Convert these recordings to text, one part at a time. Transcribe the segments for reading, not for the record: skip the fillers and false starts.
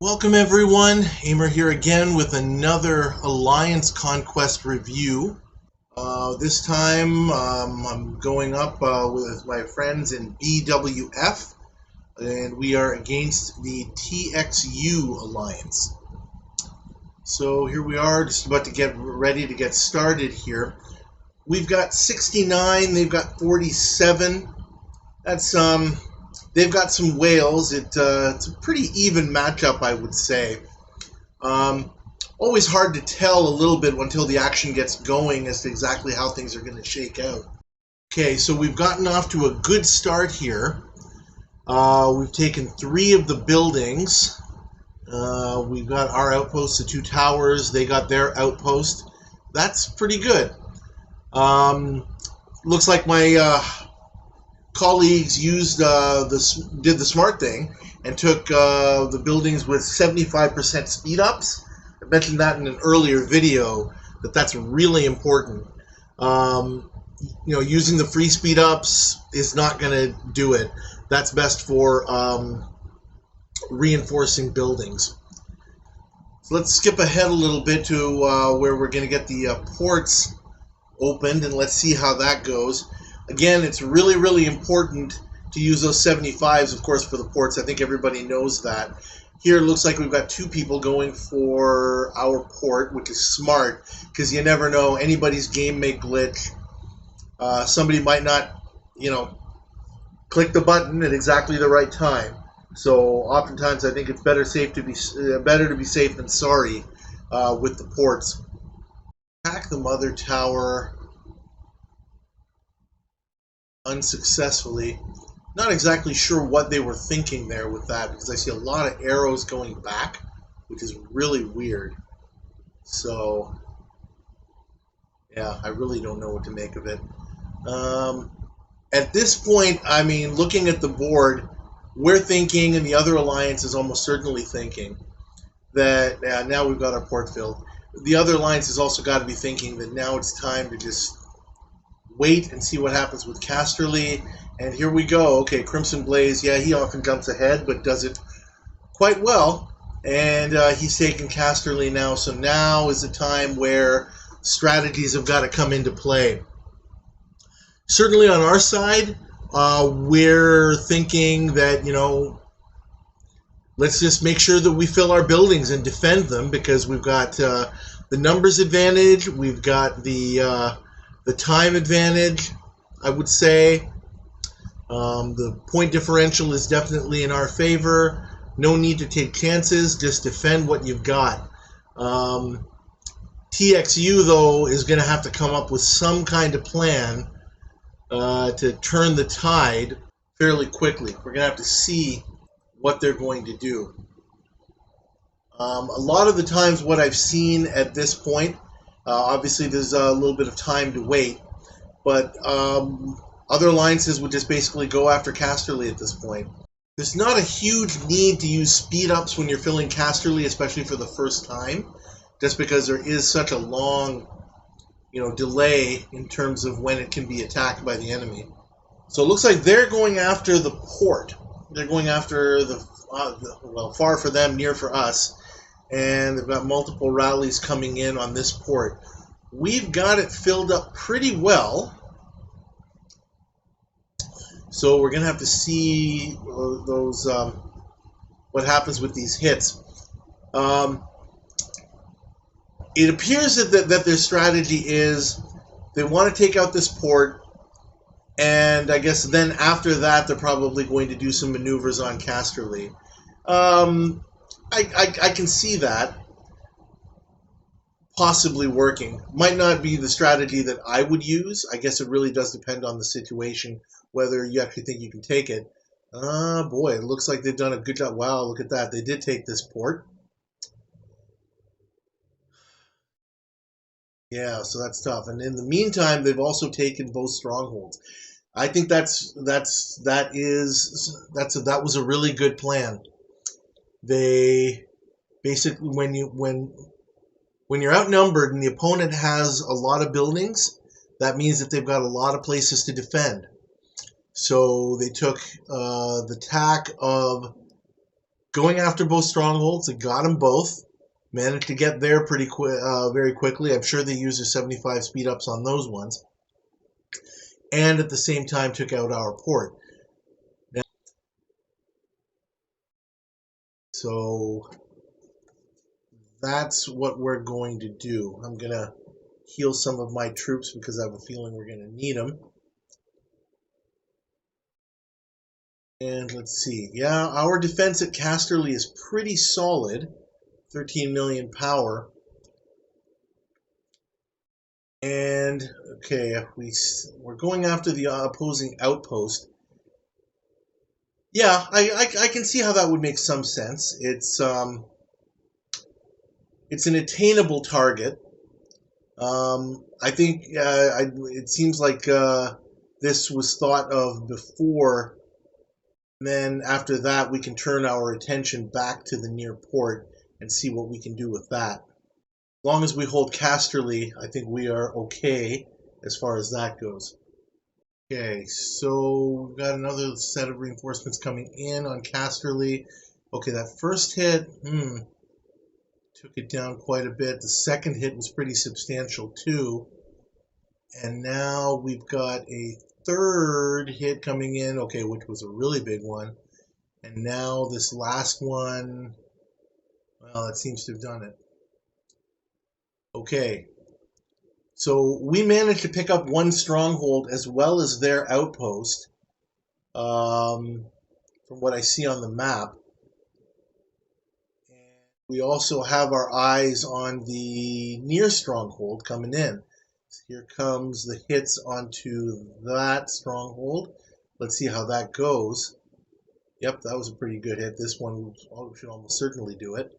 Welcome everyone, Aimer here again with another Alliance Conquest review. This time I'm going up with my friends in BWF, and we are against the TXU Alliance. So here we are, just about to get ready to get started here. We've got 69, they've got 47. That's they've got some whales. It's a pretty even matchup, I would say. Always hard to tell a little bit until the action gets going as to exactly how things are going to shake out. Okay, so we've gotten off to a good start here. We've taken 3 of the buildings. We've got our outposts, the 2 towers. They got their outpost. That's pretty good. Looks like my colleagues did the smart thing and took the buildings with 75% speed ups. I mentioned that in an earlier video, that's really important. Using the free speed ups is not going to do it. That's best for reinforcing buildings. So let's skip ahead a little bit to where we're going to get the ports opened, and let's see how that goes. Again, it's really, really important to use those 75s, of course, for the ports. I think everybody knows that. Here it looks like we've got 2 people going for our port, which is smart, because you never know. Anybody's game may glitch. Somebody might not, click the button at exactly the right time. So oftentimes I think it's better to be safe than sorry with the ports. Attack the mother tower unsuccessfully. Not exactly sure what they were thinking there with that, because I see a lot of arrows going back, which is really weird. So yeah, I really don't know what to make of it. At this point, I mean, looking at the board, we're thinking, and the other alliance is almost certainly thinking, that now we've got our port filled. The other alliance has also got to be thinking that now it's time to just wait and see what happens with Casterly. And here we go. Okay, Crimson Blaze, yeah, he often jumps ahead, but does it quite well. And he's taken Casterly now, so now is the time where strategies have got to come into play. Certainly on our side, we're thinking that, let's just make sure that we fill our buildings and defend them, because we've got the numbers advantage, we've got the time advantage, I would say. The point differential is definitely in our favor. No need to take chances, just defend what you've got. TXU, though, is going to have to come up with some kind of plan to turn the tide fairly quickly. We're going to have to see what they're going to do. A lot of the times what I've seen at this point, obviously there's a little bit of time to wait, but other alliances would just basically go after Casterly at this point. There's not a huge need to use speed ups when you're filling Casterly, especially for the first time, just because there is such a long delay in terms of when it can be attacked by the enemy. So it looks like they're going after the port. They're going after well, far for them, near for us. And they've got multiple rallies coming in on this port. We've got it filled up pretty well. So we're going to have to see those what happens with these hits. It appears that their strategy is they want to take out this port, and I guess then after that they're probably going to do some maneuvers on Casterly. I can see that possibly working. Might not be the strategy that I would use. I guess it really does depend on the situation, whether you actually think you can take it. Boy, it looks like they've done a good job. Wow, look at that. They did take this port. Yeah, so that's tough. And in the meantime, they've also taken both strongholds. I think that was a really good plan. They basically, when you're outnumbered and the opponent has a lot of buildings, that means that they've got a lot of places to defend. So they took the tack of going after both strongholds. They got them both. Managed to get there pretty quick, very quickly. I'm sure they used their 75 speed ups on those ones. And at the same time took out our port. Now, so that's what we're going to do. I'm going to heal some of my troops because I have a feeling we're going to need them. And let's see. Yeah, our defense at Casterly is pretty solid. 13 million power. And, okay, we're going after the opposing outpost. Yeah, I can see how that would make some sense. It's an attainable target. I think it seems like this was thought of before. And then after that, we can turn our attention back to the near port and see what we can do with that. As long as we hold Casterly, I think we are okay as far as that goes. Okay, so we've got another set of reinforcements coming in on Casterly. Okay, that first hit, took it down quite a bit. The second hit was pretty substantial too. And now we've got a third hit coming in, okay, which was a really big one. And now this last one, well, that seems to have done it. Okay, so we managed to pick up one stronghold as well as their outpost, from what I see on the map. And we also have our eyes on the near stronghold coming in. So here comes the hits onto that stronghold. Let's see how that goes. Yep, that was a pretty good hit. This one should almost certainly do it.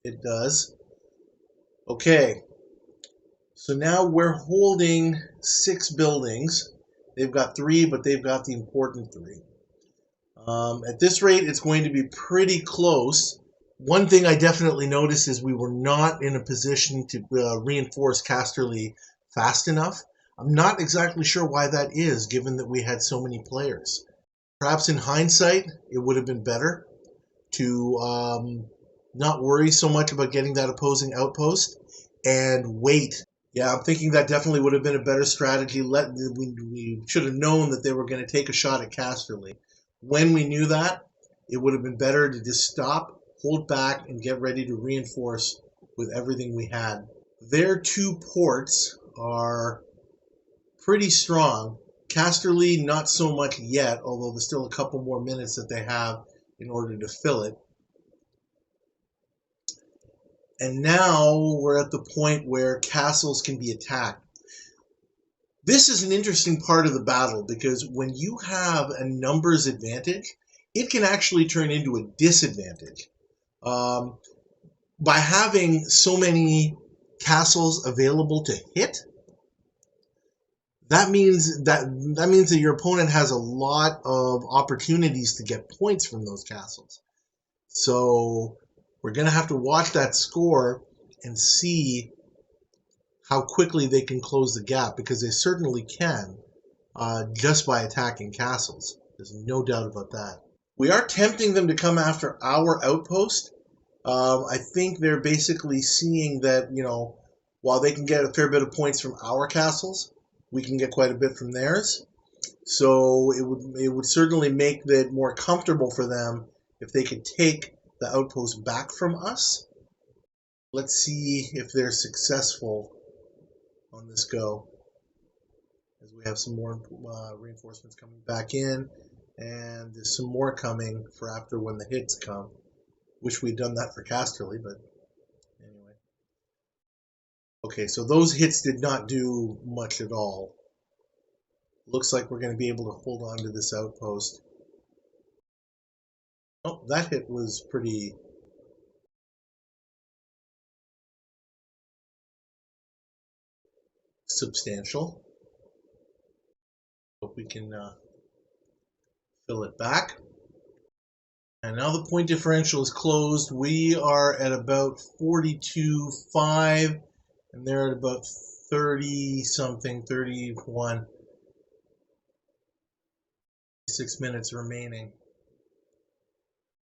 It does. Okay, so now we're holding 6 buildings. They've got 3, but they've got the important 3. At this rate, it's going to be pretty close. One thing I definitely noticed is we were not in a position to reinforce Casterly fast enough. I'm not exactly sure why that is, given that we had so many players. Perhaps in hindsight, it would have been better to not worry so much about getting that opposing outpost and wait. Yeah, I'm thinking that definitely would have been a better strategy. We should have known that they were going to take a shot at Casterly. When we knew that, it would have been better to just stop, hold back, and get ready to reinforce with everything we had. Their 2 ports are pretty strong. Casterly, not so much yet, although there's still a couple more minutes that they have in order to fill it. And now we're at the point where castles can be attacked. This is an interesting part of the battle because when you have a numbers advantage, it can actually turn into a disadvantage. By having so many castles available to hit, that means that your opponent has a lot of opportunities to get points from those castles. So we're going to have to watch that score and see how quickly they can close the gap, because they certainly can just by attacking castles. There's no doubt about that. We are tempting them to come after our outpost. I think they're basically seeing that, while they can get a fair bit of points from our castles, we can get quite a bit from theirs. So it would certainly make it more comfortable for them if they could take the outpost back from us. Let's see if they're successful on this go, as we have some more reinforcements coming back in, and there's some more coming for after when the hits come. Wish we'd done that for Casterly, but anyway. Okay, so those hits did not do much at all. Looks like we're going to be able to hold on to this outpost. Oh, that hit was pretty substantial. Hope we can fill it back. And now the point differential is closed. We are at about 42.5, and they're at about 30 something, 31. 6 minutes remaining.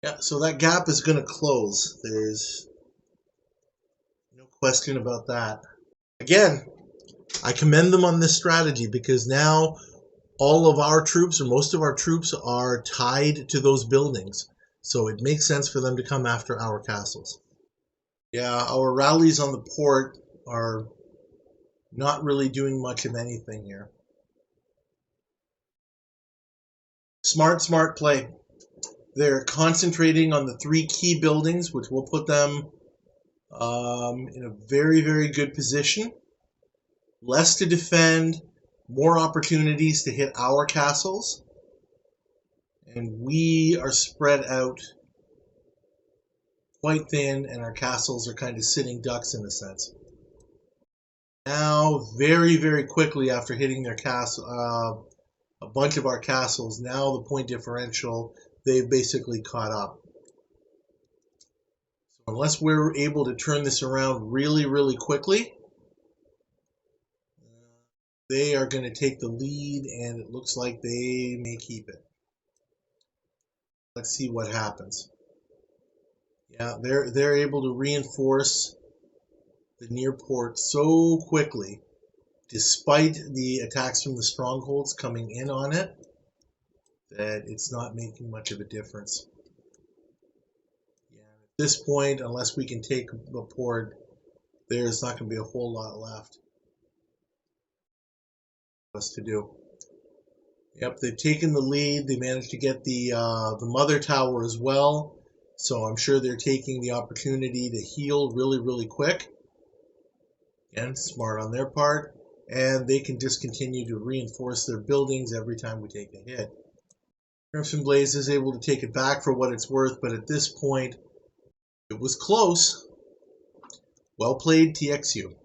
Yeah, so that gap is going to close. There's no question about that. Again, I commend them on this strategy because now all of our troops, or most of our troops, are tied to those buildings. So it makes sense for them to come after our castles. Yeah, our rallies on the port are not really doing much of anything here. Smart play. They're concentrating on the 3 key buildings, which will put them in a very good position. Less to defend, more opportunities to hit our castles. And we are spread out quite thin, and our castles are kind of sitting ducks in a sense. Now, very quickly after hitting their castle, a bunch of our castles, now the point differential, they've basically caught up. So unless we're able to turn this around really quickly, they are going to take the lead, and it looks like they may keep it. Let's see what happens. Yeah, they're able to reinforce the near port so quickly, despite the attacks from the strongholds coming in on it, that it's not making much of a difference. Yeah, at this point, unless we can take the port, there's not going to be a whole lot left for us to do. Yep, they've taken the lead. They managed to get the mother tower as well. So I'm sure they're taking the opportunity to heal really quick. Again, smart on their part. And they can just continue to reinforce their buildings every time we take a hit. Crimson Blaze is able to take it back for what it's worth, but at this point, it was close. Well played, TXU.